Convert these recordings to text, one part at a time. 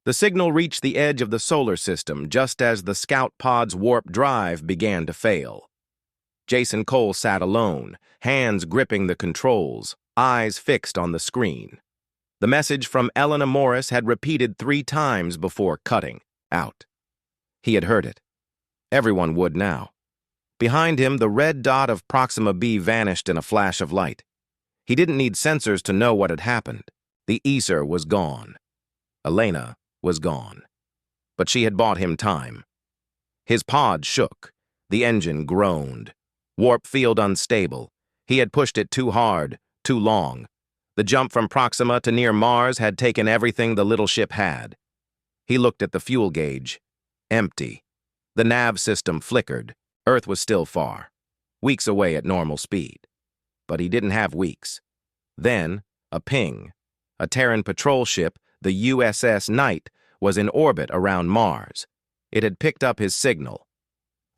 The signal reached the edge of the solar system just as the scout pod's warp drive began to fail. Jason Cole sat alone, hands gripping the controls, eyes fixed on the screen. The message from Elena Morris had repeated 3 times before cutting out. He had heard it. Everyone would now. Behind him, the red dot of Proxima B vanished in a flash of light. He didn't need sensors to know what had happened. The Aesir was gone. Elena was gone. But she had bought him time. His pod shook. The engine groaned. Warp field unstable. He had pushed it too hard, too long. The jump from Proxima to near Mars had taken everything the little ship had. He looked at the fuel gauge. Empty. The nav system flickered. Earth was still far. Weeks away at normal speed. But he didn't have weeks. Then, a ping. A Terran patrol ship, the USS Knight, was in orbit around Mars. It had picked up his signal.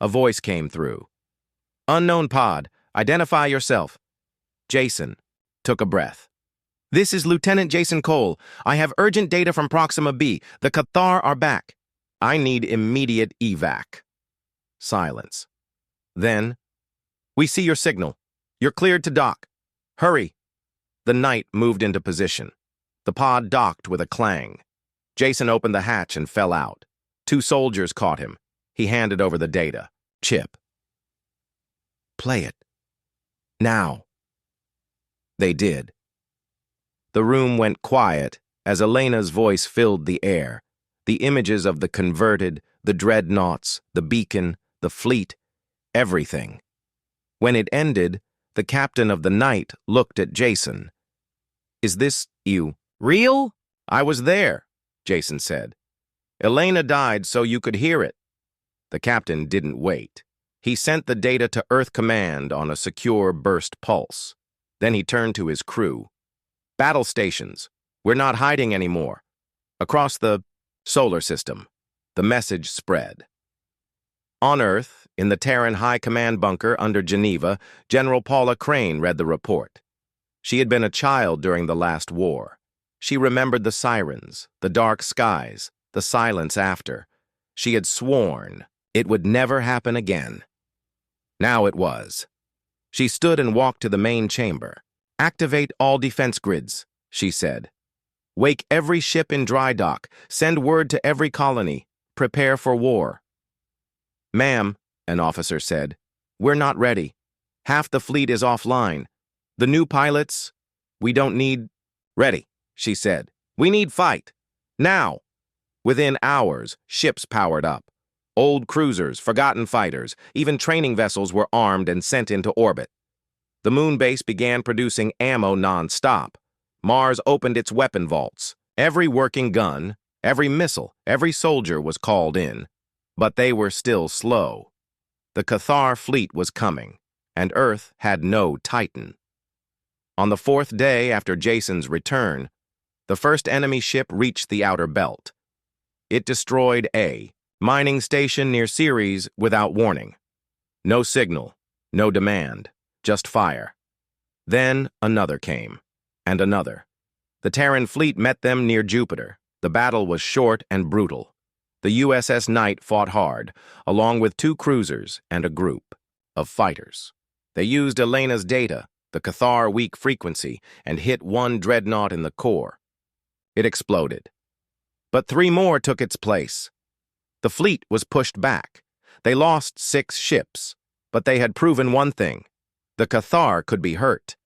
A voice came through. "Unknown pod, identify yourself." Jason took a breath. "This is Lieutenant Jason Cole. I have urgent data from Proxima B. The Cathar are back. I need immediate evac." Silence. Then, "We see your signal. You're cleared to dock. Hurry." The Knight moved into position. The pod docked with a clang. Jason opened the hatch and fell out. 2 soldiers caught him. He handed over the data. "Chip. Play it. Now." They did. The room went quiet as Elena's voice filled the air. The images of the converted, the dreadnoughts, the beacon, the fleet, everything. When it ended, the captain of the Knight looked at Jason. "Is this you? Real?" "I was there," Jason said. "Elena died so you could hear it." The captain didn't wait. He sent the data to Earth Command on a secure burst pulse. Then he turned to his crew. "Battle stations. We're not hiding anymore." Across the solar system, the message spread. On Earth, in the Terran High Command bunker under Geneva, General Paula Crane read the report. She had been a child during the last war. She remembered the sirens, the dark skies, the silence after. She had sworn it would never happen again. Now it was. She stood and walked to the main chamber. "Activate all defense grids," she said. "Wake every ship in dry dock. Send word to every colony. Prepare for war." "Ma'am," an officer said, "we're not ready. Half the fleet is offline. The new pilots, we don't need—" "Ready," she said. "We need fight. Now." Within hours, ships powered up. Old cruisers, forgotten fighters, even training vessels were armed and sent into orbit. The moon base began producing ammo non-stop. Mars opened its weapon vaults. Every working gun, every missile, every soldier was called in. But they were still slow. The Cathar fleet was coming, and Earth had no Titan. On the 4th day after Jason's return, the first enemy ship reached the outer belt. It destroyed a mining station near Ceres without warning. No signal, no demand, just fire. Then another came, and another. The Terran fleet met them near Jupiter. The battle was short and brutal. The USS Knight fought hard, along with 2 cruisers and a group of fighters. They used Elena's data, the Cathar weak frequency, and hit 1 dreadnought in the core. It exploded. But 3 more took its place. The fleet was pushed back. They lost 6 ships, but they had proven one thing. The Cathar could be hurt.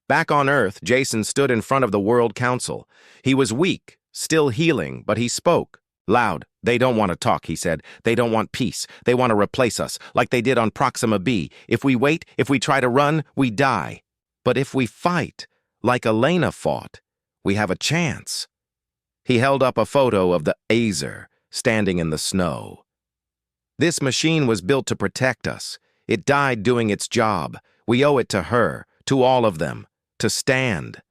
Back on Earth, Jason stood in front of the World Council. He was weak, still healing, but he spoke. Loud. "They don't want to talk," he said. "They don't want peace. They want to replace us, like they did on Proxima B. If we wait, if we try to run, we die. But if we fight, like Elena fought, we have a chance." He held up a photo of the Aesir standing in the snow. "This machine was built to protect us. It died doing its job. We owe it to her, to all of them, to stand."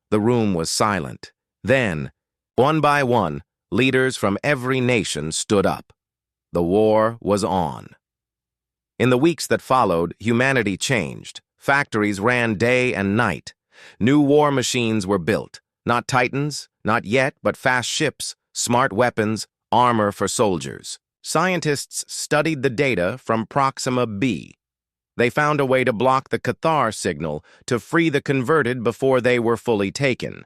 The room was silent. Then, one by one, leaders from every nation stood up. The war was on. In the weeks that followed, humanity changed. Factories ran day and night. New war machines were built. Not Titans, not yet, but fast ships, smart weapons, armor for soldiers. Scientists studied the data from Proxima b. They found a way to block the Cathar signal to free the converted before they were fully taken.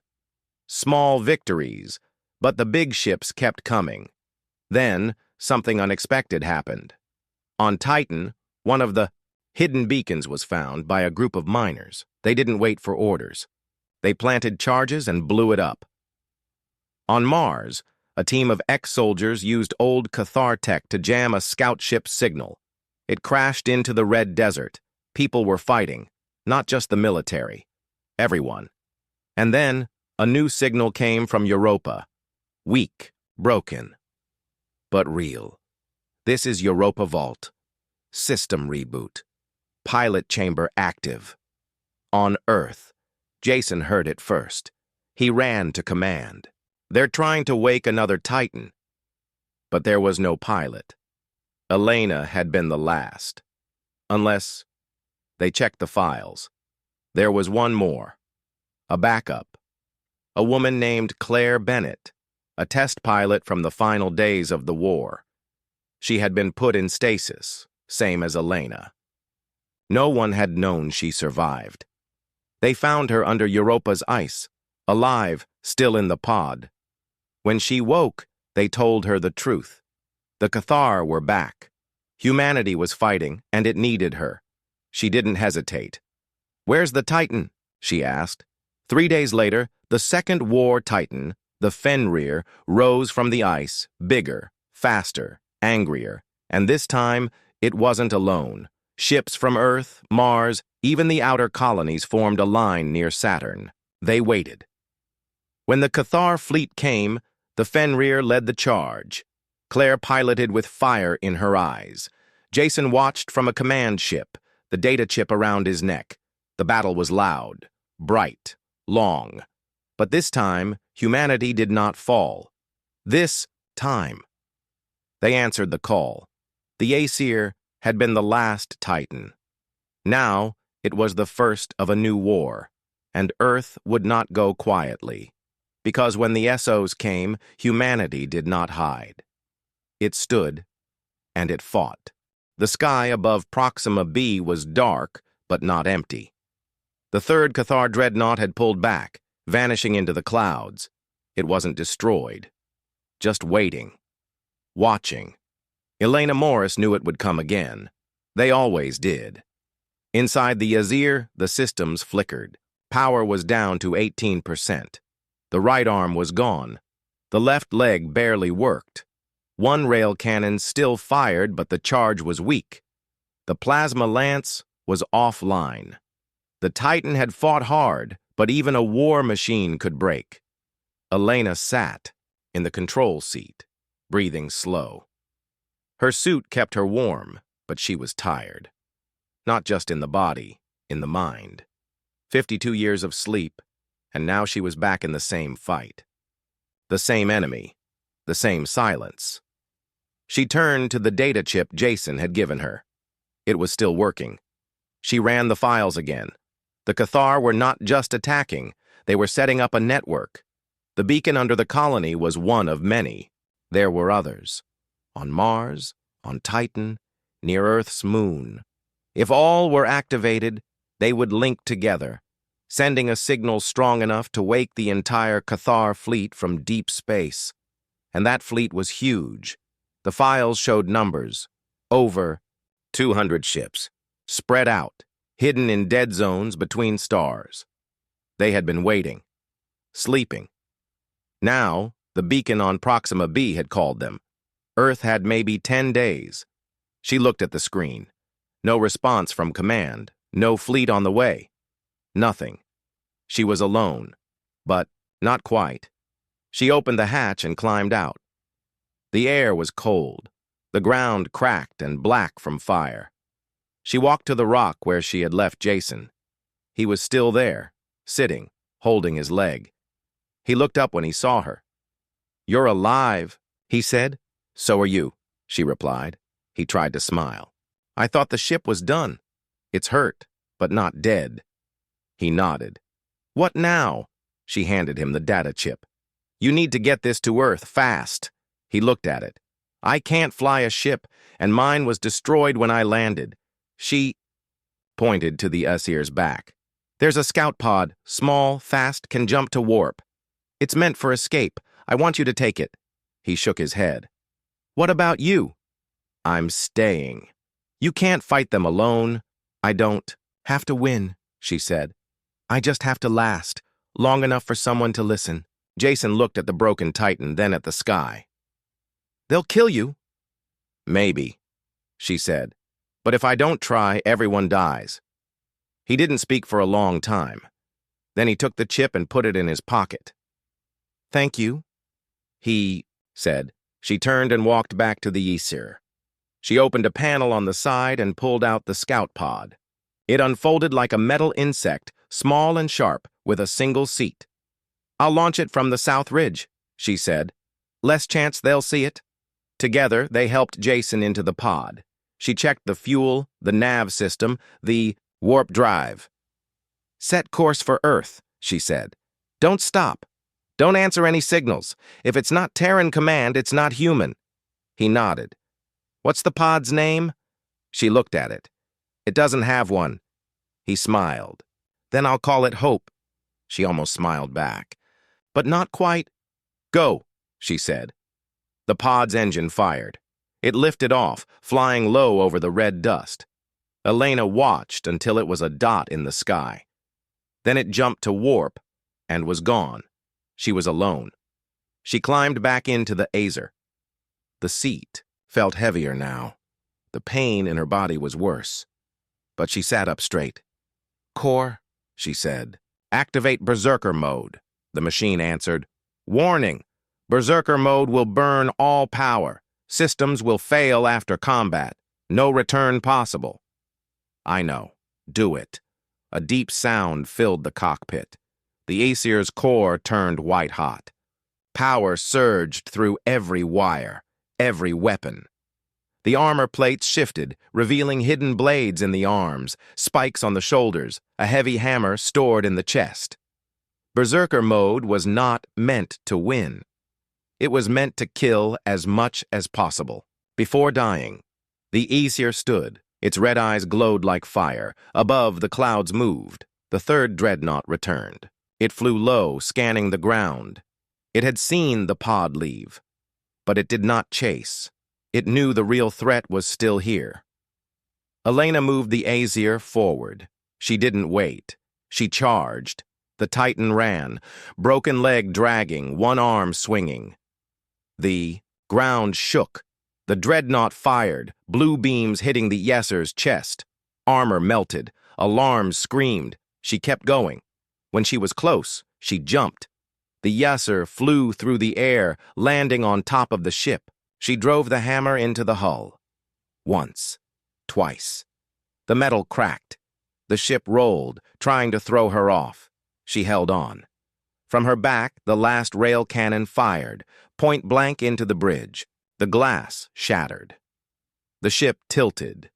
Small victories, but the big ships kept coming. Then, something unexpected happened. On Titan, one of the hidden beacons was found by a group of miners. They didn't wait for orders. They planted charges and blew it up. On Mars, a team of ex-soldiers used old Cathar tech to jam a scout ship's signal. It crashed into the Red Desert. People were fighting, not just the military. Everyone. And then, a new signal came from Europa. Weak, broken, but real. This is Europa Vault. System reboot. Pilot chamber active. On Earth. Jason heard it first. He ran to command. They're trying to wake another Titan. But there was no pilot. Elena had been the last. Unless they checked the files. There was one more. A backup. A woman named Claire Bennett, a test pilot from the final days of the war. She had been put in stasis, same as Elena. No one had known she survived. They found her under Europa's ice, alive, still in the pod. When she woke, they told her the truth. The Cathar were back. Humanity was fighting, and it needed her. She didn't hesitate. "Where's the Titan?" she asked. 3 days later, the second war Titan, the Fenrir, rose from the ice, bigger, faster, angrier, and this time, it wasn't alone. Ships from Earth, Mars, even the outer colonies formed a line near Saturn. They waited. When the Cathar fleet came, the Fenrir led the charge. Claire piloted with fire in her eyes. Jason watched from a command ship, the data chip around his neck. The battle was loud, bright, long. But this time, humanity did not fall. This time. They answered the call. The Aesir had been the last Titan. Now, it was the first of a new war, and Earth would not go quietly. Because when the SOS came, humanity did not hide. It stood, and it fought. The sky above Proxima b was dark, but not empty. The third Cathar dreadnought had pulled back, vanishing into the clouds. It wasn't destroyed. Just waiting. Watching. Elena Morris knew it would come again. They always did. Inside the Aesir, the systems flickered. Power was down to 18%. The right arm was gone. The left leg barely worked. One rail cannon still fired, but the charge was weak. The plasma lance was offline. The Titan had fought hard, but even a war machine could break. Elena sat in the control seat, breathing slow. Her suit kept her warm, but she was tired. Not just in the body, in the mind. 52 years of sleep, and now she was back in the same fight. The same enemy, the same silence. She turned to the data chip Jason had given her. It was still working. She ran the files again. The Cathar were not just attacking, they were setting up a network. The beacon under the colony was one of many. There were others. On Mars, on Titan, near Earth's moon. If all were activated, they would link together, sending a signal strong enough to wake the entire Cathar fleet from deep space. And that fleet was huge. The files showed numbers. Over 200 ships, spread out, hidden in dead zones between stars. They had been waiting, sleeping. Now, the beacon on Proxima b had called them. Earth had maybe 10 days. She looked at the screen. No response from command, no fleet on the way. Nothing. She was alone, but not quite. She opened the hatch and climbed out. The air was cold, the ground cracked and black from fire. She walked to the rock where she had left Jason. He was still there, sitting, holding his leg. He looked up when he saw her. "You're alive," he said. "So are you," she replied. He tried to smile. "I thought the ship was done. It's hurt, but not dead." He nodded. "What now?" She handed him the data chip. You need to get this to Earth fast. He looked at it. I can't fly a ship, and mine was destroyed when I landed. She pointed to the Usier's back. There's a scout pod, small, fast, can jump to warp. It's meant for escape. I want you to take it. He shook his head. What about you? I'm staying. You can't fight them alone. I don't have to win, she said. I just have to last, long enough for someone to listen. Jason looked at the broken Titan, then at the sky. They'll kill you. Maybe, she said. But if I don't try, everyone dies. He didn't speak for a long time. Then he took the chip and put it in his pocket. Thank you, he said. She turned and walked back to the Aesir. She opened a panel on the side and pulled out the scout pod. It unfolded like a metal insect, small and sharp, with a single seat. I'll launch it from the South Ridge, she said. Less chance they'll see it. Together, they helped Jason into the pod. She checked the fuel, the nav system, the warp drive. Set course for Earth, she said. Don't stop. Don't answer any signals. If it's not Terran command, it's not human. He nodded. What's the pod's name? She looked at it. It doesn't have one. He smiled. Then I'll call it Hope. She almost smiled back. But not quite. Go, she said. The pod's engine fired. It lifted off, flying low over the red dust. Elena watched until it was a dot in the sky. Then it jumped to warp and was gone. She was alone. She climbed back into the Aesir. The seat felt heavier now. The pain in her body was worse. But she sat up straight. Core, she said. Activate Berserker mode. The machine answered. Warning! Berserker mode will burn all power. Systems will fail after combat. No return possible. I know. Do it. A deep sound filled the cockpit. The Aesir's core turned white-hot. Power surged through every wire, every weapon. The armor plates shifted, revealing hidden blades in the arms, spikes on the shoulders, a heavy hammer stored in the chest. Berserker mode was not meant to win. It was meant to kill as much as possible. Before dying, the Aesir stood. Its red eyes glowed like fire. Above, the clouds moved. The third dreadnought returned. It flew low, scanning the ground. It had seen the pod leave, but it did not chase. It knew the real threat was still here. Elena moved the Aesir forward. She didn't wait. She charged. The Titan ran, broken leg dragging, one arm swinging. The ground shook. The dreadnought fired, blue beams hitting the Aesir's chest. Armor melted. Alarms screamed. She kept going. When she was close, she jumped. The Aesir flew through the air, landing on top of the ship. She drove the hammer into the hull. Once. Twice. The metal cracked. The ship rolled, trying to throw her off. She held on. From her back, the last rail cannon fired, point blank into the bridge. The glass shattered. The ship tilted.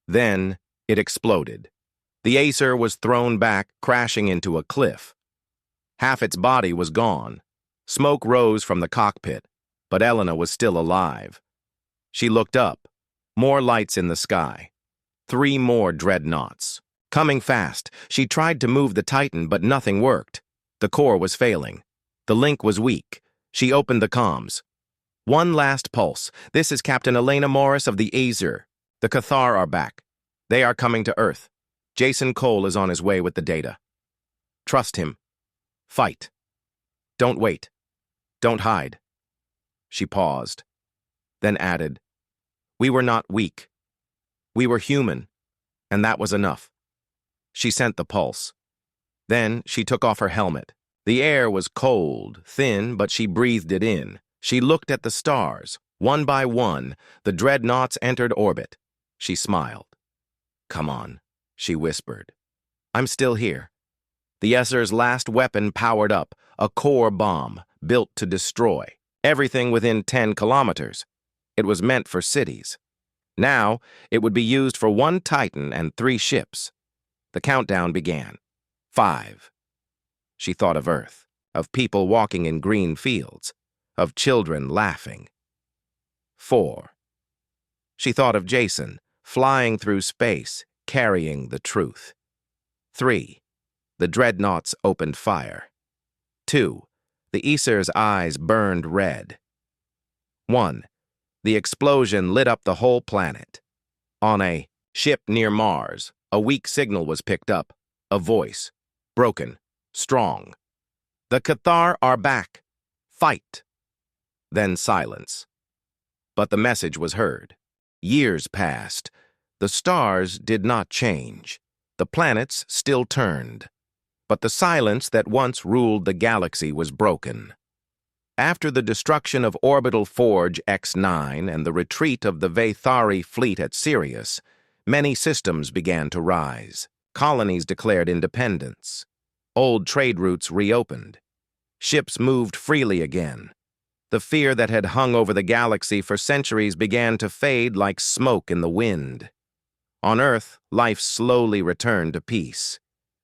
Then it exploded. The Aesir was thrown back, crashing into a cliff. Half its body was gone. Smoke rose from the cockpit, but Elena was still alive. She looked up. More lights in the sky. 3 more dreadnoughts. Coming fast, she tried to move the Titan, but nothing worked. The core was failing. The link was weak. She opened the comms. One last pulse. This is Captain Elena Morris of the Aesir. The Cathar are back. They are coming to Earth. Jason Cole is on his way with the data. Trust him. Fight. Don't wait. Don't hide. She paused, then added, We were not weak. We were human, and that was enough. She sent the pulse. Then she took off her helmet. The air was cold, thin, but she breathed it in. She looked at the stars. One by one, the dreadnoughts entered orbit. She smiled. Come on, she whispered. I'm still here. The Aesir's last weapon powered up, a core bomb built to destroy everything within 10 kilometers. It was meant for cities. Now, it would be used for 1 Titan and 3 ships. The countdown began. 5. She thought of Earth. of people walking in green fields, of children laughing. 4. She thought of Jason, flying through space, carrying the truth. 3. The dreadnoughts opened fire. 2. The Aesir's eyes burned red. 1. The explosion lit up the whole planet. On a ship near Mars, a weak signal was picked up. A voice. Broken. Strong. "The Cathar are back. Fight." Then silence. But the message was heard. Years passed. The stars did not change. The planets still turned. But the silence that once ruled the galaxy was broken. After the destruction of Orbital Forge X9 and the retreat of the Vathari fleet at Sirius, many systems began to rise. Colonies declared independence. Old trade routes reopened. Ships moved freely again. The fear that had hung over the galaxy for centuries began to fade like smoke in the wind. On Earth, life slowly returned to peace.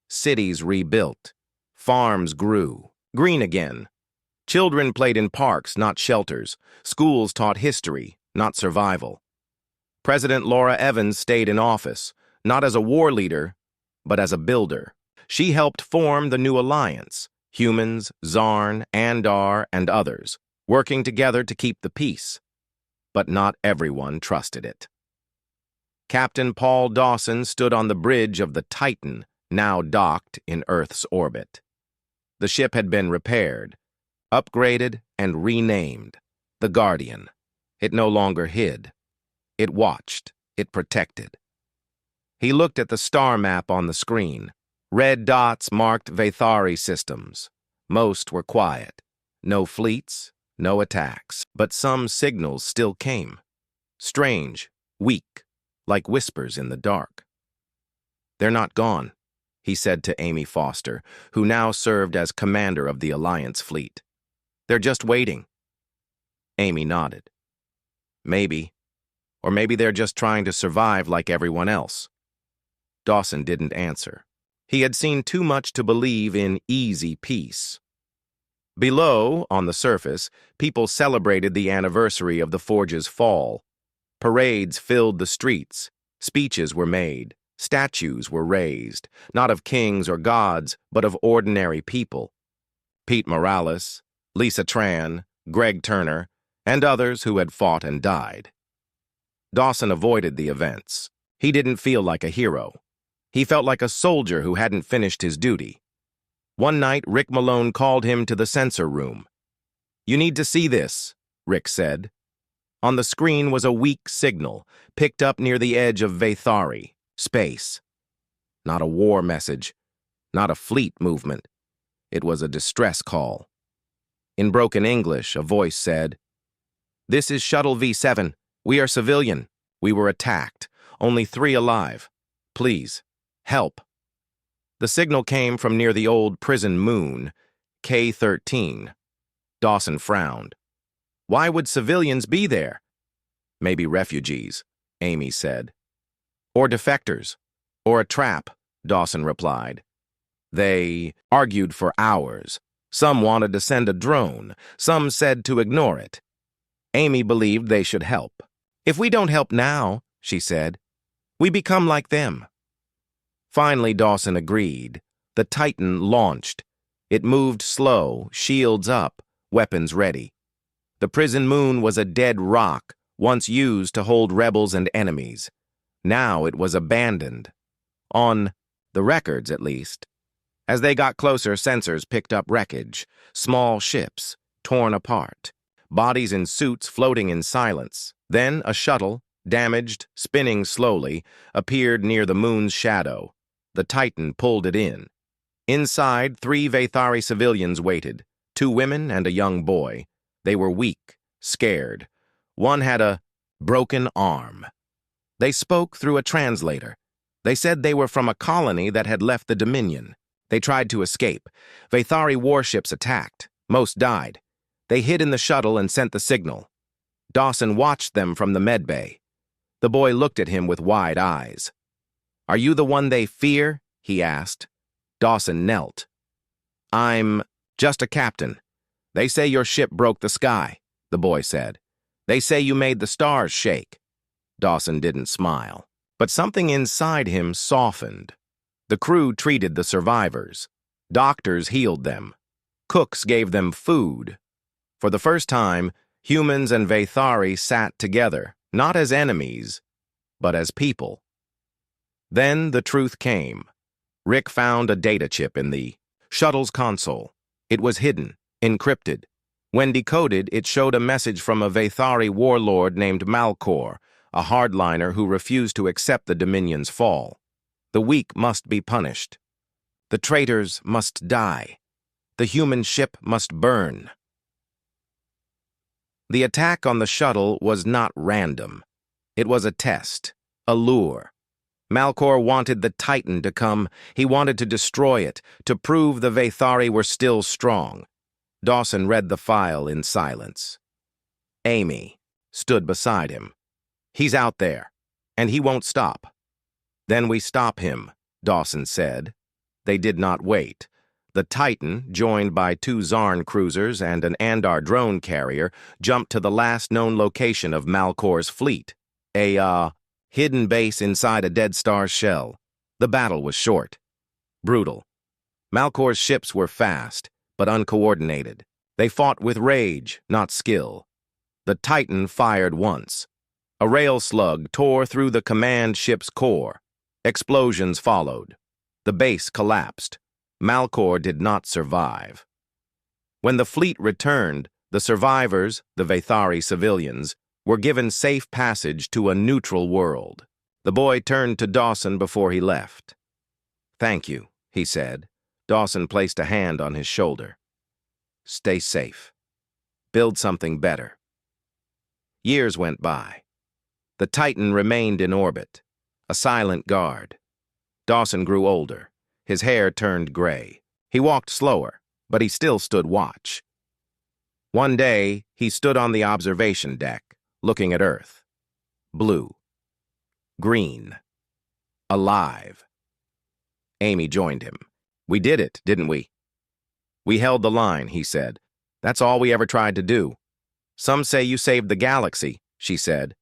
Cities rebuilt. Farms grew. Green again. Children played in parks, not shelters. Schools taught history, not survival. President Laura Evans stayed in office, not as a war leader, but as a builder. She helped form the new alliance, humans, Zarn, Andar, and others, working together to keep the peace. But not everyone trusted it. Captain Paul Dawson stood on the bridge of the Titan, now docked in Earth's orbit. The ship had been repaired, upgraded, and renamed the Guardian. It no longer hid. It watched. It protected. He looked at the star map on the screen. Red dots marked Vathari systems. Most were quiet. No fleets, no attacks. But some signals still came. Strange, weak, like whispers in the dark. "They're not gone," he said to Amy Foster, who now served as commander of the Alliance fleet. "They're just waiting." Amy nodded. "Maybe. Or maybe they're just trying to survive like everyone else." Dawson didn't answer. He had seen too much to believe in easy peace. Below, on the surface, people celebrated the anniversary of the Forge's fall. Parades filled the streets. Speeches were made. Statues were raised, not of kings or gods, but of ordinary people. Pete Morales, Lisa Tran, Greg Turner, and others who had fought and died. Dawson avoided the events. He didn't feel like a hero. He felt like a soldier who hadn't finished his duty. One night, Rick Malone called him to the sensor room. "You need to see this," Rick said. On the screen was a weak signal, picked up near the edge of Vathari, space. Not a war message, not a fleet movement. It was a distress call. In broken English, a voice said, "This is Shuttle V7. We are civilian. We were attacked. Only 3 alive. Please, help." The signal came from near the old prison moon, K-13. Dawson frowned. Why would civilians be there? "Maybe refugees," Amy said. "Or defectors. Or a trap," Dawson replied. They argued for hours. Some wanted to send a drone. Some said to ignore it. Amy believed they should help. "If we don't help now," she said, "we become like them." Finally, Dawson agreed. The Titan launched. It moved slow, shields up, weapons ready. The prison moon was a dead rock, once used to hold rebels and enemies. Now it was abandoned. On the records, at least. As they got closer, sensors picked up wreckage, small ships, torn apart, bodies in suits floating in silence. Then a shuttle, damaged, spinning slowly, appeared near the moon's shadow. The Titan pulled it in. Inside, 3 Vathari civilians waited, 2 women and a young boy. They were weak, scared. One had a broken arm. They spoke through a translator. They said they were from a colony that had left the Dominion. They tried to escape. Vathari warships attacked. Most died. They hid in the shuttle and sent the signal. Dawson watched them from the medbay. The boy looked at him with wide eyes. "Are you the one they fear?" he asked. Dawson knelt. "I'm Just a captain. They say your ship broke the sky, the boy said. They say you made the stars shake. Dawson didn't smile, but something inside him softened. The crew treated the survivors. Doctors healed them. Cooks gave them food. For the first time, humans and Vathari sat together, not as enemies, but as people. Then the truth came. Rick found a data chip in the shuttle's console. It was hidden, encrypted. When decoded, it showed a message from a Vathari warlord named Malkor, a hardliner who refused to accept the Dominion's fall. The weak must be punished. The traitors must die. The human ship must burn. The attack on the shuttle was not random. It was a test, a lure. Malkor wanted the Titan to come. He wanted to destroy it, to prove the Vathari were still strong. Dawson read the file in silence. Amy stood beside him. He's out there, and he won't stop. Then we stop him, Dawson said. They did not wait. The Titan, joined by 2 Zarn cruisers and an Andar drone carrier, jumped to the last known location of Malkor's fleet, a hidden base inside a Dead Star shell. The battle was short, brutal. Malkor's ships were fast, but uncoordinated. They fought with rage, not skill. The Titan fired once. A rail slug tore through the command ship's core. Explosions followed. The base collapsed. Malkor did not survive. When the fleet returned, the survivors, the Vathari civilians, were given safe passage to a neutral world. The boy turned to Dawson before he left. "Thank you," he said. Dawson placed a hand on his shoulder. "Stay safe. Build something better." Years went by. The Titan remained in orbit, a silent guard. Dawson grew older. His hair turned gray. He walked slower, but he still stood watch. One day, he stood on the observation deck, looking at Earth. Blue. Green. Alive. Amy joined him. "We did it, didn't we?" "We held the line," he said. "That's all we ever tried to do." "Some say you saved the galaxy," she said.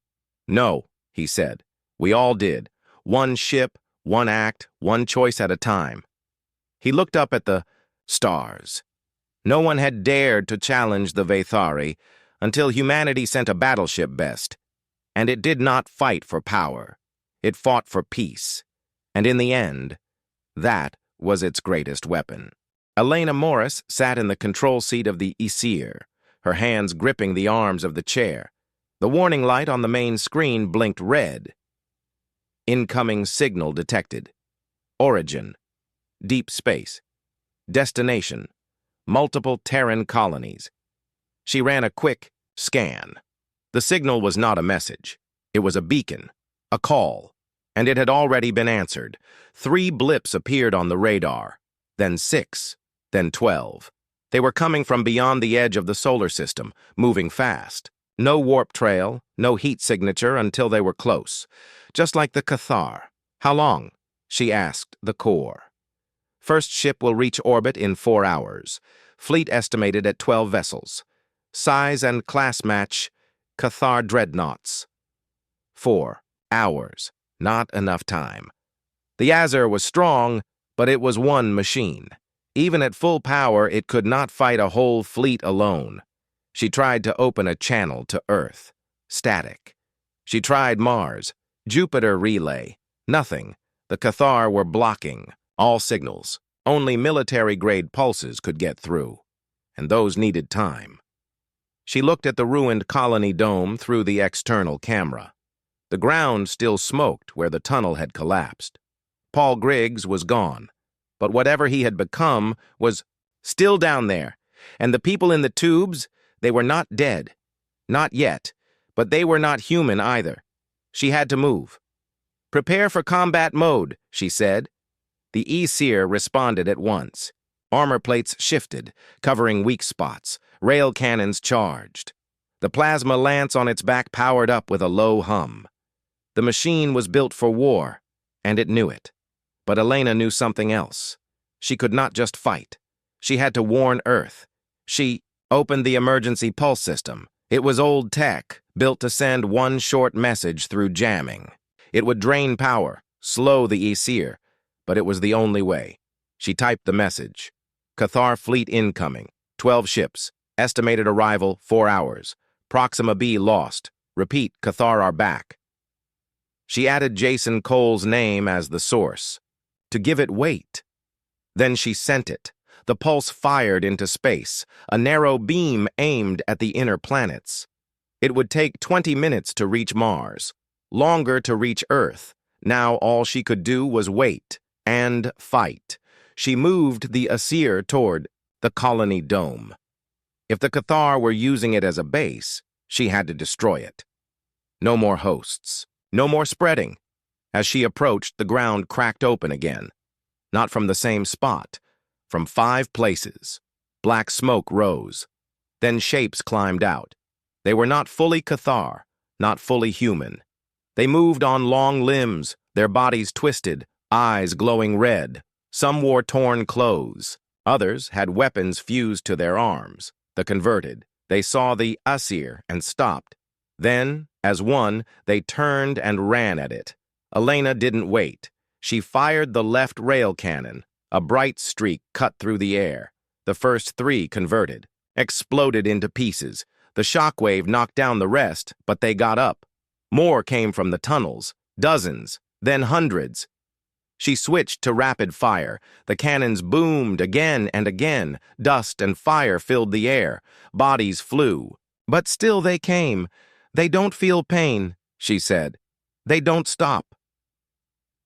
"No," he said. "We all did. One ship, one act, one choice at a time." He looked up at the stars. No one had dared to challenge the Vathari until humanity sent a battleship best. And it did not fight for power. It fought for peace. And in the end, that was its greatest weapon. Elena Morris sat in the control seat of the Aesir, her hands gripping the arms of the chair. The warning light on the main screen blinked red. Incoming signal detected. Origin. Deep space. Destination. Multiple Terran colonies. She ran a quick scan. The signal was not a message. It was a beacon, a call, and it had already been answered. 3 blips appeared on the radar, then 6, then 12. They were coming from beyond the edge of the solar system, moving fast. No warp trail, no heat signature until they were close. Just like the Cathar. "How long?" she asked the core. "First ship will reach orbit in 4 hours. Fleet estimated at 12 vessels. Size and class match, Cathar dreadnoughts." 4 hours. Not enough time. The Azure was strong, but it was one machine. Even at full power, it could not fight a whole fleet alone. She tried to open a channel to Earth. Static. She tried Mars. Jupiter relay. Nothing. The Cathar were blocking all signals. Only military-grade pulses could get through. And those needed time. She looked at the ruined colony dome through the external camera. The ground still smoked where the tunnel had collapsed. Paul Griggs was gone, but whatever he had become was still down there. And the people in the tubes, they were not dead. Not yet, but they were not human either. She had to move. "Prepare for combat mode," she said. The Aesir responded at once. Armor plates shifted, covering weak spots. Rail cannons charged. The plasma lance on its back powered up with a low hum. The machine was built for war, and it knew it. But Elena knew something else. She could not just fight. She had to warn Earth. She opened the emergency pulse system. It was old tech, built to send one short message through jamming. It would drain power, slow the Aesir, but it was the only way. She typed the message. Cathar fleet incoming. 12 ships. Estimated arrival 4 hours. Proxima B lost. Repeat, Cathar are back. She added Jason Cole's name as the source, to give it weight. Then she sent it. The pulse fired into space, a narrow beam aimed at the inner planets. It would take 20 minutes to reach Mars, longer to reach Earth. Now all she could do was wait and fight. She moved the Aesir toward the colony dome. If the Cathar were using it as a base, she had to destroy it. No more hosts. No more spreading. As she approached, the ground cracked open again. Not from the same spot. From 5 places. Black smoke rose. Then shapes climbed out. They were not fully Cathar, not fully human. They moved on long limbs, their bodies twisted, eyes glowing red. Some wore torn clothes. Others had weapons fused to their arms. The converted. They saw the Aesir and stopped. Then, as one, they turned and ran at it. Elena didn't wait. She fired the left rail cannon. A bright streak cut through the air. The first 3 converted, exploded into pieces. The shockwave knocked down the rest, but they got up. More came from the tunnels, dozens, then hundreds. She switched to rapid fire. The cannons boomed again and again. Dust and fire filled the air. Bodies flew. But still they came. They don't feel pain, she said. They don't stop.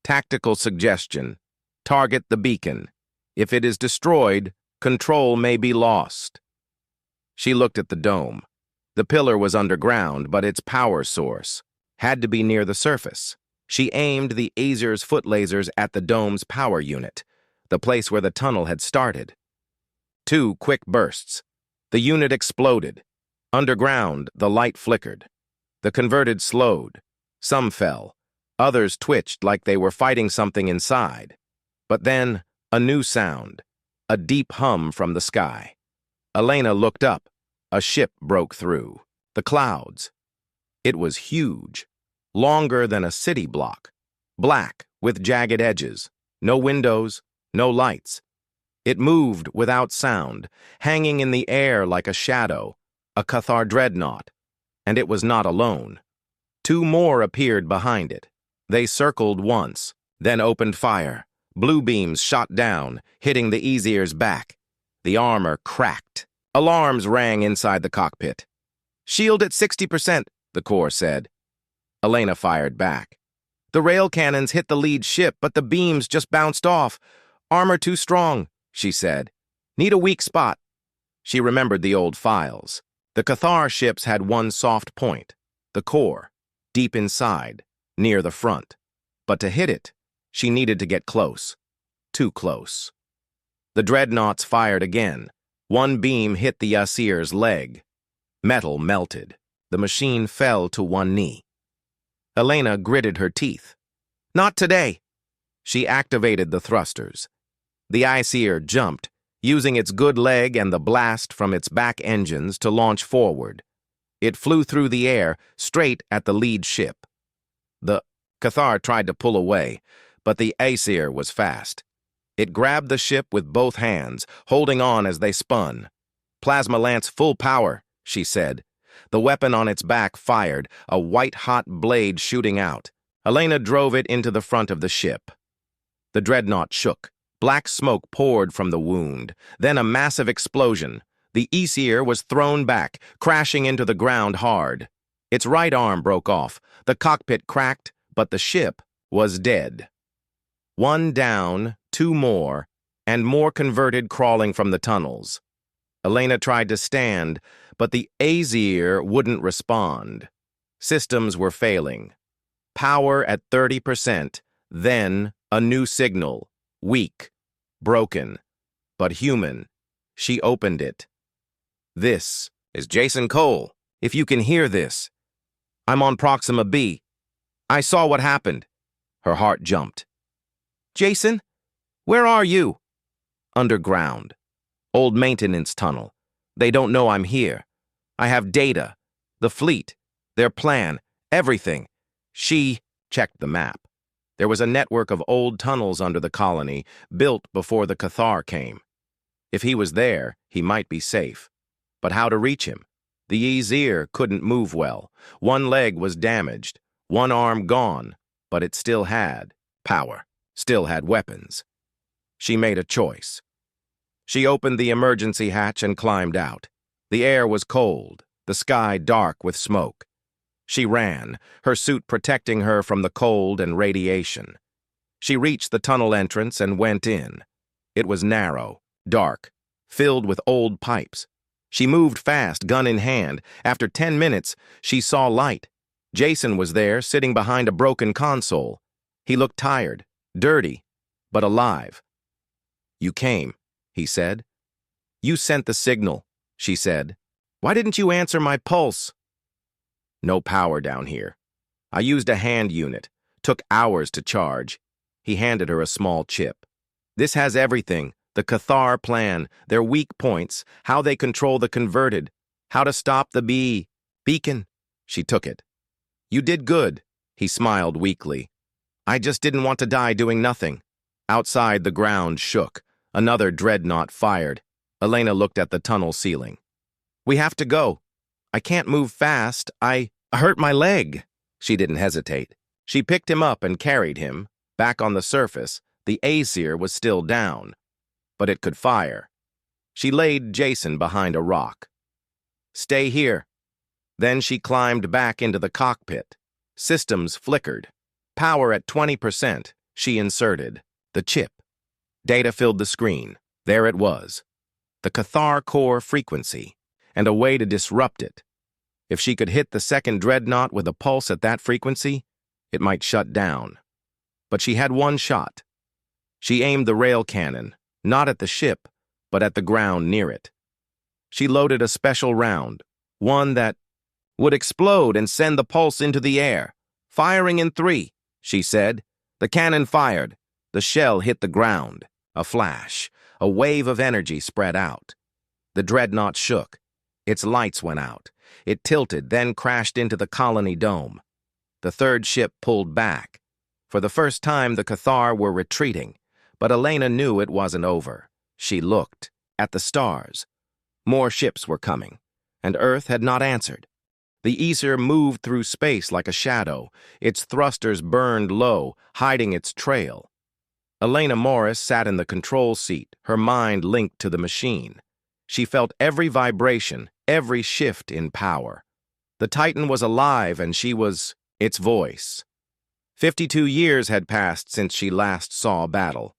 Tactical suggestion. Target the beacon. If it is destroyed, control may be lost. She looked at the dome. The pillar was underground, but its power source had to be near the surface. She aimed the Aesir's foot lasers at the dome's power unit, the place where the tunnel had started. 2 quick bursts. The unit exploded. Underground, the light flickered. The converted slowed. Some fell. Others twitched like they were fighting something inside. But then, a new sound. A deep hum from the sky. Elena looked up. A ship broke through. The clouds. It was huge. Longer than a city block. Black, with jagged edges. No windows, no lights. It moved without sound, hanging in the air like a shadow. A Cathar dreadnought. And it was not alone. 2 more appeared behind it. They circled once, then opened fire. Blue beams shot down, hitting the Aesir's back. The armor cracked. Alarms rang inside the cockpit. "Shield at 60%, the Corps said. Elena fired back. The rail cannons hit the lead ship, but the beams just bounced off. "Armor too strong," she said. "Need a weak spot." She remembered the old files. The Cathar ships had one soft point, the core, deep inside, near the front. But to hit it, she needed to get close. Too close. The dreadnoughts fired again. One beam hit the Aesir's leg. Metal melted. The machine fell to one knee. Elena gritted her teeth. "Not today." She activated the thrusters. The Aesir jumped, using its good leg and the blast from its back engines to launch forward. It flew through the air, straight at the lead ship. The Cathar tried to pull away, but the Aesir was fast. It grabbed the ship with both hands, holding on as they spun. "Plasma lance full power," she said. The weapon on its back fired, a white-hot blade shooting out. Elena drove it into the front of the ship. The dreadnought shook. Black smoke poured from the wound. Then a massive explosion. The Aesir was thrown back, crashing into the ground hard. Its right arm broke off. The cockpit cracked, but the ship was dead. 1 down, 2 more, and more converted crawling from the tunnels. Elena tried to stand, but the Aesir wouldn't respond. Systems were failing. Power at 30%, then a new signal. Weak, broken, but human. She opened it. "This is Jason Cole. If you can hear this. I'm on Proxima B. I saw what happened." Her heart jumped. "Jason, where are you?" "Underground. Old maintenance tunnel. They don't know I'm here. I have data. The fleet. Their plan. Everything. She checked the map. There was a network of old tunnels under the colony, built before the Cathar came. If he was there, he might be safe. But how to reach him? The Aesir couldn't move well. One leg was damaged, one arm gone, but it still had power, still had weapons. She made a choice. She opened the emergency hatch and climbed out. The air was cold, the sky dark with smoke. She ran, her suit protecting her from the cold and radiation. She reached the tunnel entrance and went in. It was narrow, dark, filled with old pipes. She moved fast, gun in hand. After 10 minutes, she saw light. Jason was there, sitting behind a broken console. He looked tired, dirty, but alive. "You came," he said. "You sent the signal," she said. "Why didn't you answer my pulse?" "No power down here. I used a hand unit. Took hours to charge." He handed her a small chip. "This has everything. The Cathar plan, their weak points, how they control the converted, how to stop the beacon." She took it. "You did good," he smiled weakly. "I just didn't want to die doing nothing." Outside, the ground shook. Another dreadnought fired. Elena looked at the tunnel ceiling. "We have to go. I can't move fast. I hurt my leg." She didn't hesitate. She picked him up and carried him. Back on the surface, the Aesir was still down, but it could fire. She laid Jason behind a rock. "Stay here." Then she climbed back into the cockpit. Systems flickered. Power at 20%, she inserted the chip. Data filled the screen. There it was. The Cathar core frequency, and a way to disrupt it. If she could hit the second dreadnought with a pulse at that frequency, it might shut down. But she had one shot. She aimed the rail cannon, not at the ship, but at the ground near it. She loaded a special round, one that would explode and send the pulse into the air. "Firing in 3, she said. The cannon fired. The shell hit the ground. A flash. A wave of energy spread out. The dreadnought shook. Its lights went out. It tilted, then crashed into the colony dome. The third ship pulled back. For the first time, the Cathar were retreating, but Elena knew it wasn't over. She looked at the stars. More ships were coming, and Earth had not answered. The Aesir moved through space like a shadow. Its thrusters burned low, hiding its trail. Elena Morris sat in the control seat, her mind linked to the machine. She felt every vibration, every shift in power. The Titan was alive, and she was its voice. 52 years had passed since she last saw battle.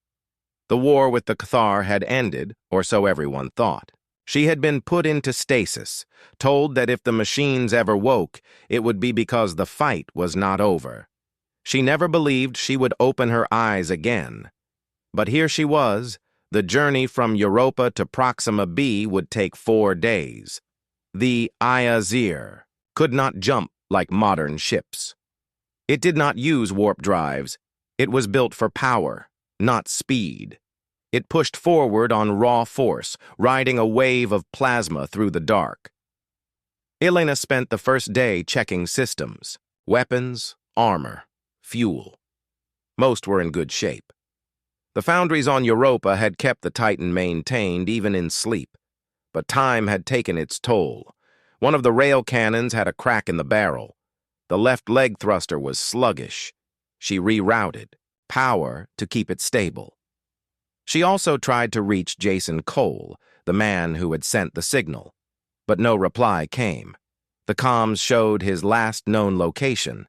The war with the Cathar had ended, or so everyone thought. She had been put into stasis, told that if the machines ever woke, it would be because the fight was not over. She never believed she would open her eyes again. But here she was. The journey from Europa to Proxima B would take 4 days. The Aesir could not jump like modern ships. It did not use warp drives. It was built for power, not speed. It pushed forward on raw force, riding a wave of plasma through the dark. Elena spent the first day checking systems, weapons, armor, fuel. Most were in good shape. The foundries on Europa had kept the Titan maintained even in sleep, but time had taken its toll. One of the rail cannons had a crack in the barrel. The left leg thruster was sluggish. She rerouted power to keep it stable. She also tried to reach Jason Cole, the man who had sent the signal, but no reply came. The comms showed his last known location,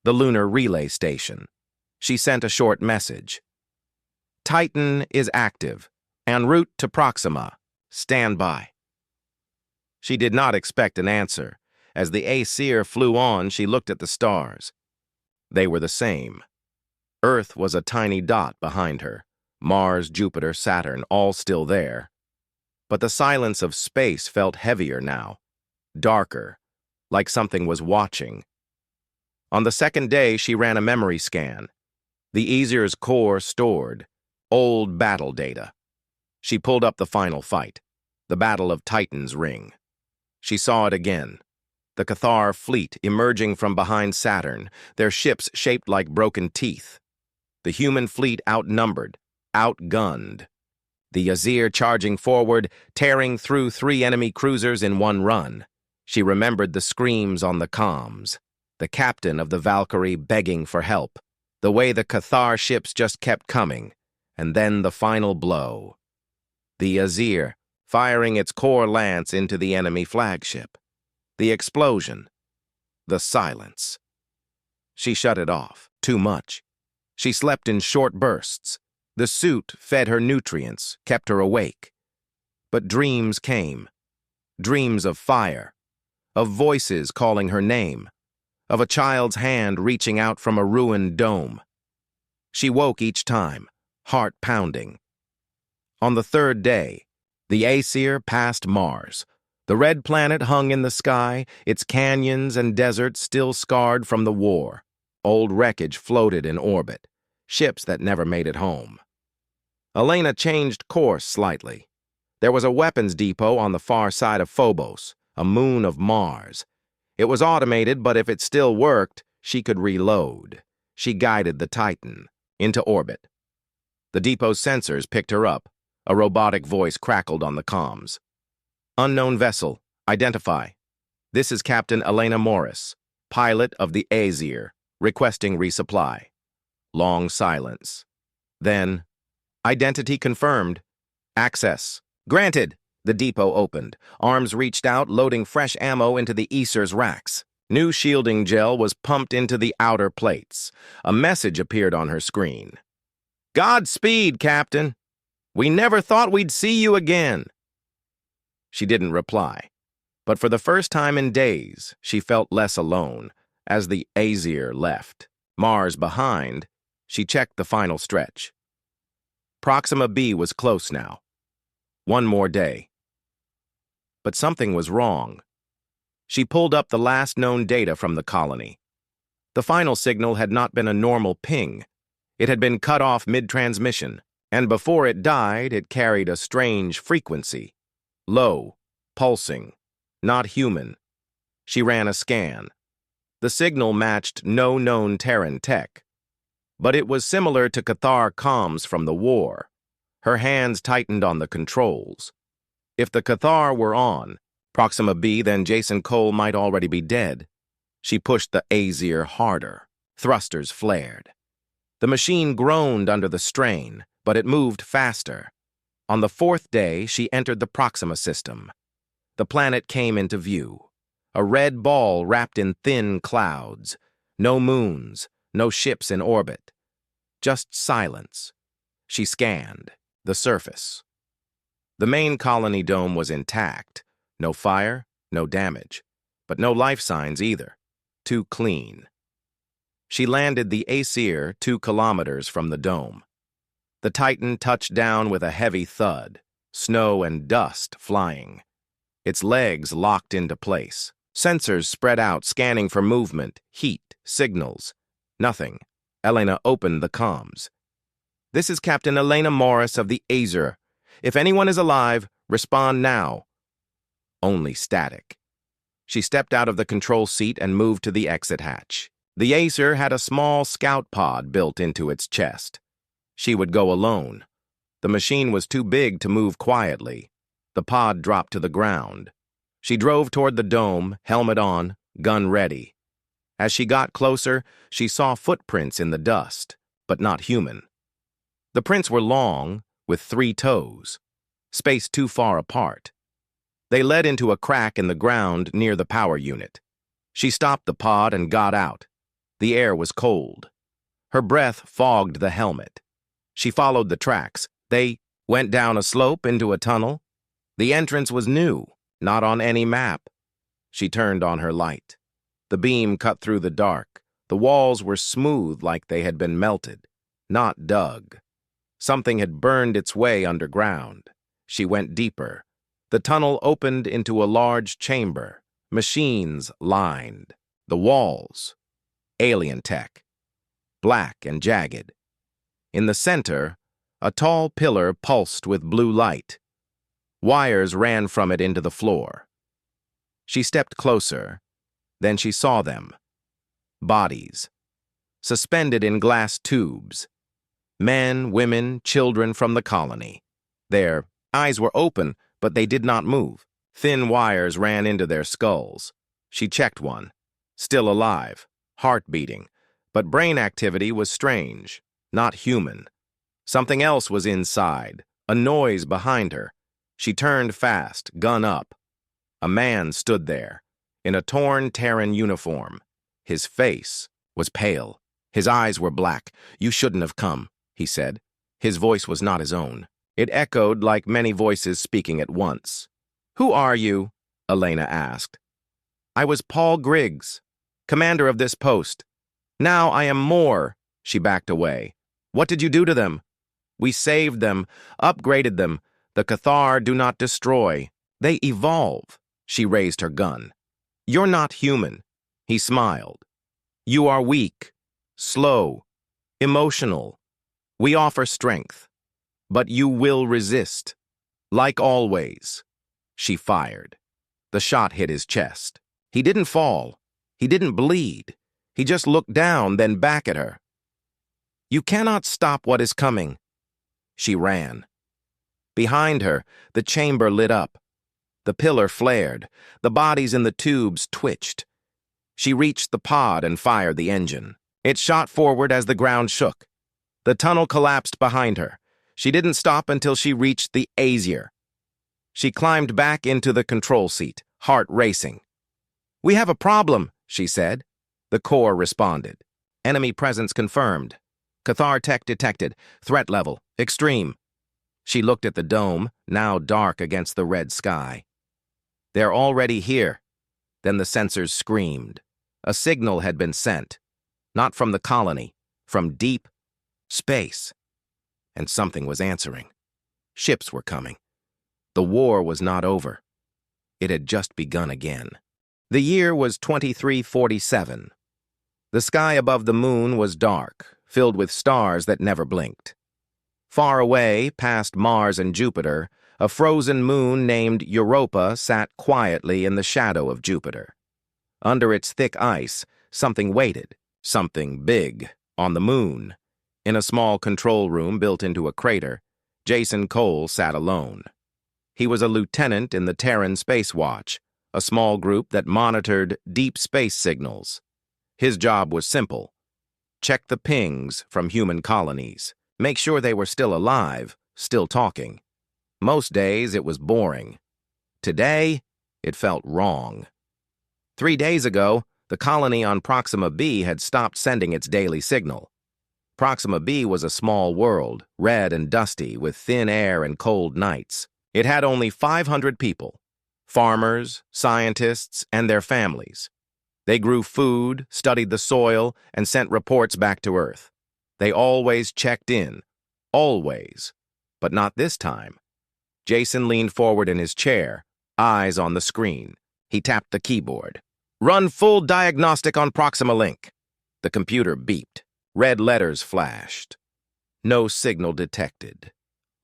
the lunar relay station. She sent a short message. "Titan is active, en route to Proxima. Stand by." She did not expect an answer. As the Aesir flew on, she looked at the stars. They were the same. Earth was a tiny dot behind her. Mars, Jupiter, Saturn, all still there. But the silence of space felt heavier now, darker, like something was watching. On the second day, she ran a memory scan. The Aesir's core stored old battle data. She pulled up the final fight. The Battle of Titan's Ring. She saw it again. The Cathar fleet emerging from behind Saturn, their ships shaped like broken teeth. The human fleet outnumbered, outgunned. The Azir charging forward, tearing through 3 enemy cruisers in one run. She remembered the screams on the comms, the captain of the Valkyrie begging for help, the way the Cathar ships just kept coming, and then the final blow. The Azir firing its core lance into the enemy flagship. The explosion. The silence. She shut it off. Too much. She slept in short bursts. The suit fed her nutrients, kept her awake. But dreams came. Dreams of fire. Of voices calling her name. Of a child's hand reaching out from a ruined dome. She woke each time, heart pounding. On the 3rd day, the Aesir passed Mars. The red planet hung in the sky, its canyons and deserts still scarred from the war. Old wreckage floated in orbit, ships that never made it home. Elena changed course slightly. There was a weapons depot on the far side of Phobos, a moon of Mars. It was automated, but if it still worked, she could reload. She guided the Titan into orbit. The depot's sensors picked her up. A robotic voice crackled on the comms. Unknown vessel, identify. This is Captain Elena Morris, pilot of the Aesir, requesting resupply. Long silence. Then, identity confirmed. Access. Granted. The depot opened. Arms reached out, loading fresh ammo into the Aesir's racks. New shielding gel was pumped into the outer plates. A message appeared on her screen. Godspeed, Captain. We never thought we'd see you again. She didn't reply, but for the first time in days, she felt less alone. As the Aesir left, Mars behind, she checked the final stretch. Proxima B was close now. One more day. But something was wrong. She pulled up the last known data from the colony. The final signal had not been a normal ping. It had been cut off mid-transmission. And before it died, it carried a strange frequency. Low, pulsing, not human. She ran a scan. The signal matched no known Terran tech. But it was similar to Cathar comms from the war. Her hands tightened on the controls. If the Cathar were on, Proxima B, then Jason Cole might already be dead. She pushed the Aesir harder. Thrusters flared. The machine groaned under the strain, but it moved faster. On the 4th day, she entered the Proxima system. The planet came into view. A red ball wrapped in thin clouds. No moons, no ships in orbit. Just silence. She scanned the surface. The main colony dome was intact. No fire, no damage. But no life signs either. Too clean. She landed the Aesir 2 kilometers from the dome. The Titan touched down with a heavy thud, snow and dust flying. Its legs locked into place. Sensors spread out, scanning for movement, heat, signals. Nothing. Elena opened the comms. This is Captain Elena Morris of the Aesir. If anyone is alive, respond now. Only static. She stepped out of the control seat and moved to the exit hatch. The Aesir had a small scout pod built into its chest. She would go alone. The machine was too big to move quietly. The pod dropped to the ground. She drove toward the dome, helmet on, gun ready. As she got closer, she saw footprints in the dust, but not human. The prints were long, with 3 toes, spaced too far apart. They led into a crack in the ground near the power unit. She stopped the pod and got out. The air was cold. Her breath fogged the helmet. She followed the tracks. They went down a slope into a tunnel. The entrance was new, not on any map. She turned on her light. The beam cut through the dark. The walls were smooth like they had been melted, not dug. Something had burned its way underground. She went deeper. The tunnel opened into a large chamber. Machines lined. The walls. Alien tech. Black and jagged. In the center, a tall pillar pulsed with blue light. Wires ran from it into the floor. She stepped closer. Then she saw them. Bodies. Suspended in glass tubes. Men, women, children from the colony. Their eyes were open, but they did not move. Thin wires ran into their skulls. She checked one. Still alive. Heart beating. But brain activity was strange. Not human. Something else was inside. A noise behind her. She turned fast, gun up. A man stood there, in a torn Terran uniform. His face was pale. His eyes were black. "You shouldn't have come," he said. His voice was not his own. It echoed like many voices speaking at once. "Who are you?" Elena asked. "I was Paul Griggs, commander of this post. Now I am more." She backed away. "What did you do to them?" "We saved them, upgraded them. The Cathar do not destroy. They evolve." She raised her gun. "You're not human." He smiled. "You are weak, slow, emotional. We offer strength, but you will resist. Like always." She fired. The shot hit his chest. He didn't fall. He didn't bleed. He just looked down, then back at her. "You cannot stop what is coming." She ran. Behind her, the chamber lit up. The pillar flared. The bodies in the tubes twitched. She reached the pod and fired the engine. It shot forward as the ground shook. The tunnel collapsed behind her. She didn't stop until she reached the Azier. She climbed back into the control seat, heart racing. "We have a problem," she said. The core responded. "Enemy presence confirmed. Cathar tech detected. Threat level, extreme." She looked at the dome, now dark against the red sky. "They're already here." Then the sensors screamed. A signal had been sent. Not from the colony, from deep space. And something was answering. Ships were coming. The war was not over. It had just begun again. The year was 2347. The sky above the moon was dark, filled with stars that never blinked. Far away, past Mars and Jupiter, a frozen moon named Europa sat quietly in the shadow of Jupiter. Under its thick ice, something waited, something big, on the moon. In a small control room built into a crater, Jason Cole sat alone. He was a lieutenant in the Terran Space Watch, a small group that monitored deep space signals. His job was simple. Check the pings from human colonies. Make sure they were still alive, still talking. Most days it was boring. Today, it felt wrong. 3 days ago, the colony on Proxima B had stopped sending its daily signal. Proxima B was a small world, red and dusty, with thin air and cold nights. It had only 500 people, farmers, scientists, and their families. They grew food, studied the soil, and sent reports back to Earth. They always checked in. Always. But not this time. Jason leaned forward in his chair, eyes on the screen. He tapped the keyboard. "Run full diagnostic on Proxima Link." The computer beeped. Red letters flashed. "No signal detected.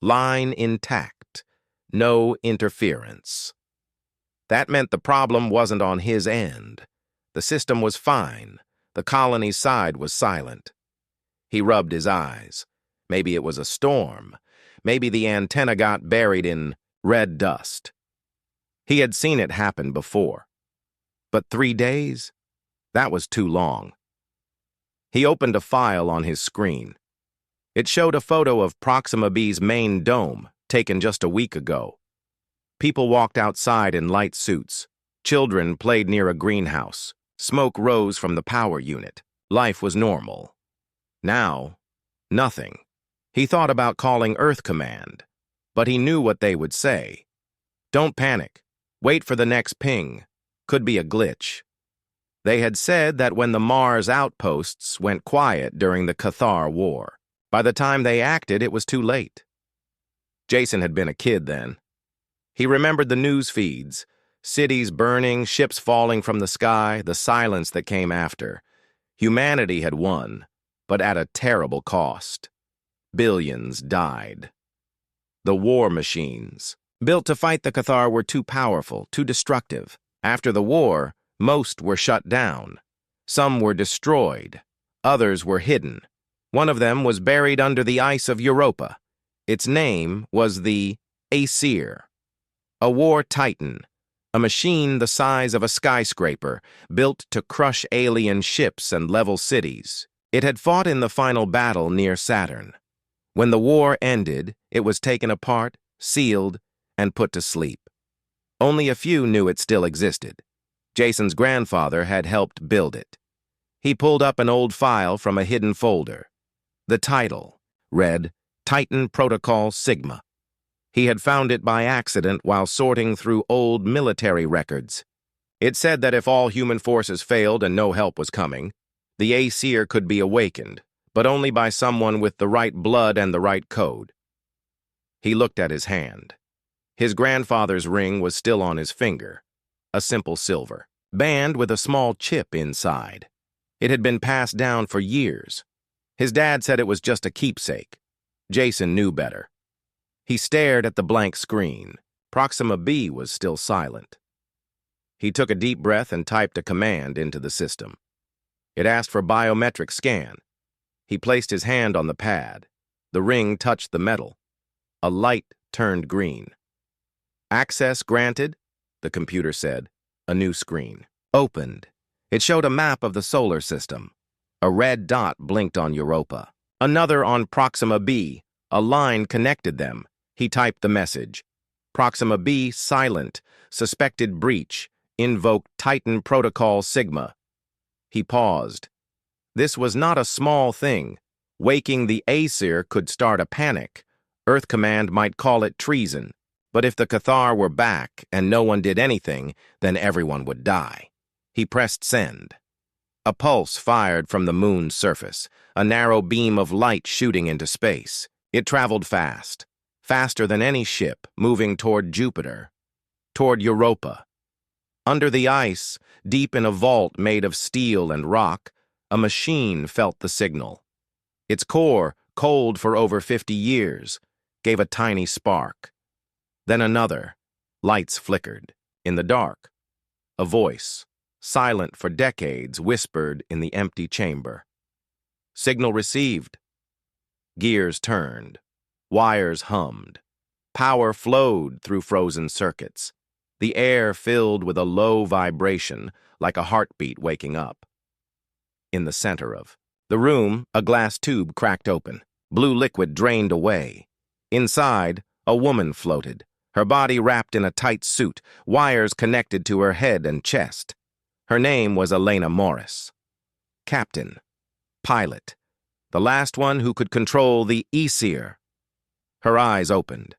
Line intact. No interference." That meant the problem wasn't on his end. The system was fine. The colony's side was silent. He rubbed his eyes. Maybe it was a storm. Maybe the antenna got buried in red dust. He had seen it happen before. But 3 days? That was too long. He opened a file on his screen. It showed a photo of Proxima B's main dome, taken just a week ago. People walked outside in light suits. Children played near a greenhouse. Smoke rose from the power unit. Life was normal. Now, nothing. He thought about calling Earth Command, but he knew what they would say. "Don't panic. Wait for the next ping. Could be a glitch." They had said that when the Mars outposts went quiet during the Cathar War, by the time they acted, it was too late. Jason had been a kid then. He remembered the news feeds, cities burning, ships falling from the sky, the silence that came after. Humanity had won, but at a terrible cost. Billions died. The war machines, Built to fight the Cathar were too powerful, too destructive. After the war, most were shut down. Some were destroyed. Others were hidden. One of them was buried under the ice of Europa. Its name was the Aesir, a war titan, a machine the size of a skyscraper, built to crush alien ships and level cities. It had fought in the final battle near Saturn. When the war ended, it was taken apart, sealed, and put to sleep. Only a few knew it still existed. Jason's grandfather had helped build it. He pulled up an old file from a hidden folder. The title read Titan Protocol Sigma. He had found it by accident while sorting through old military records. It said that if all human forces failed and no help was coming, the Aesir could be awakened, but only by someone with the right blood and the right code. He looked at his hand. His grandfather's ring was still on his finger, a simple silver band with a small chip inside. It had been passed down for years. His dad said it was just a keepsake. Jason knew better. He stared at the blank screen. Proxima B was still silent. He took a deep breath and typed a command into the system. It asked for biometric scan. He placed his hand on the pad. The ring touched the metal. A light turned green. Access granted, the computer said. A new screen opened. It showed a map of the solar system. A red dot blinked on Europa. Another on Proxima B. A line connected them. He typed the message. Proxima B silent. Suspected breach. Invoke Titan Protocol Sigma. He paused. This was not a small thing. Waking the Aesir could start a panic. Earth Command might call it treason. But if the Cathar were back and no one did anything, then everyone would die. He pressed send. A pulse fired from the moon's surface, a narrow beam of light shooting into space. It traveled fast, faster than any ship, moving toward Jupiter, toward Europa. Under the ice, deep in a vault made of steel and rock, a machine felt the signal. Its core, cold for over 50 years, gave a tiny spark. Then another. Lights flickered. In the dark, a voice, silent for decades, whispered in the empty chamber. Signal received. Gears turned. Wires hummed. Power flowed through frozen circuits. The air filled with a low vibration, like a heartbeat waking up. In the center of the room, a glass tube cracked open. Blue liquid drained away. Inside, a woman floated, her body wrapped in a tight suit, wires connected to her head and chest. Her name was Elena Morris. Captain. Pilot. The last one who could control the Aesir. Her eyes opened.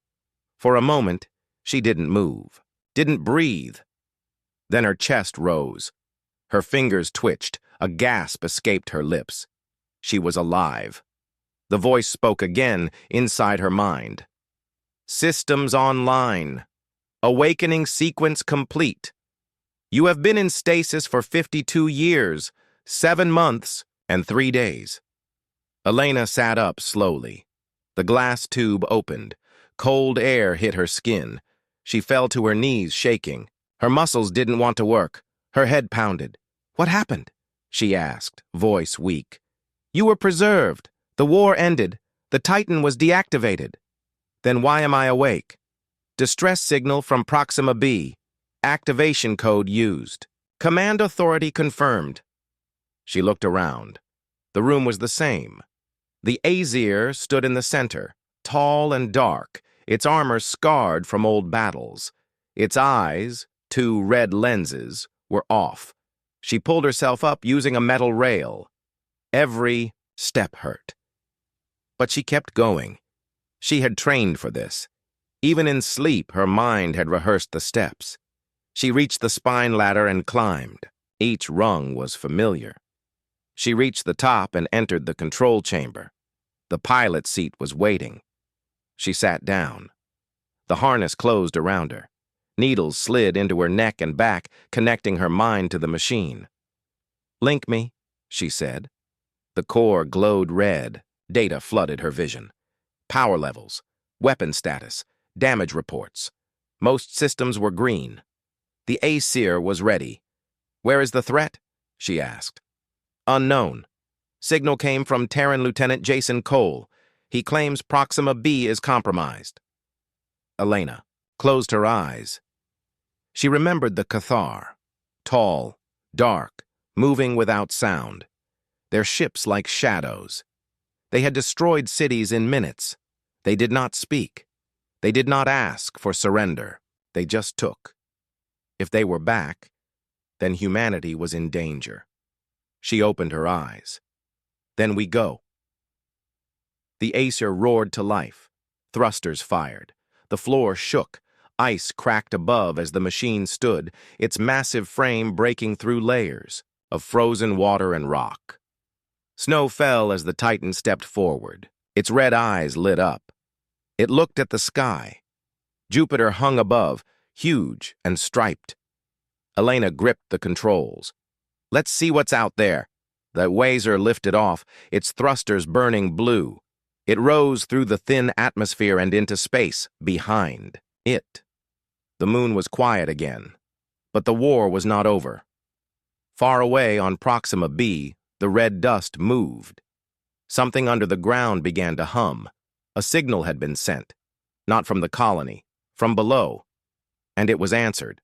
For a moment, she didn't move, didn't breathe. Then her chest rose. Her fingers twitched, a gasp escaped her lips. She was alive. The voice spoke again inside her mind. Systems online. Awakening sequence complete. You have been in stasis for 52 years, 7 months, and 3 days. Elena sat up slowly. The glass tube opened. Cold air hit her skin. She fell to her knees, shaking. Her muscles didn't want to work. Her head pounded. What happened? She asked, voice weak. You were preserved. The war ended. The Titan was deactivated. Then why am I awake? Distress signal from Proxima B. Activation code used. Command authority confirmed. She looked around. The room was the same. The Aesir stood in the center, tall and dark, its armor scarred from old battles. Its eyes, 2 red lenses, were off. She pulled herself up using a metal rail. Every step hurt. But she kept going. She had trained for this. Even in sleep, her mind had rehearsed the steps. She reached the spine ladder and climbed. Each rung was familiar. She reached the top and entered the control chamber. The pilot seat was waiting. She sat down. The harness closed around her. Needles slid into her neck and back, connecting her mind to the machine. Link me, she said. The core glowed red. Data flooded her vision. Power levels, weapon status, damage reports. Most systems were green. The Aesir was ready. "Where is the threat?" she asked. "Unknown. Signal came from Terran Lieutenant Jason Cole. He claims Proxima B is compromised." Elena closed her eyes. She remembered the Cathar. Tall, dark, moving without sound. Their ships like shadows. They had destroyed cities in minutes. They did not speak. They did not ask for surrender. They just took. If they were back, then humanity was in danger. She opened her eyes. "Then we go." The Aesir roared to life. Thrusters fired. The floor shook. Ice cracked above as the machine stood, its massive frame breaking through layers of frozen water and rock. Snow fell as the Titan stepped forward. Its red eyes lit up. It looked at the sky. Jupiter hung above, huge and striped. Elena gripped the controls. "Let's see what's out there." The Wazer lifted off, its thrusters burning blue. It rose through the thin atmosphere and into space behind it. The moon was quiet again, but the war was not over. Far away on Proxima B, the red dust moved. Something under the ground began to hum. A signal had been sent, not from the colony, from below, and it was answered.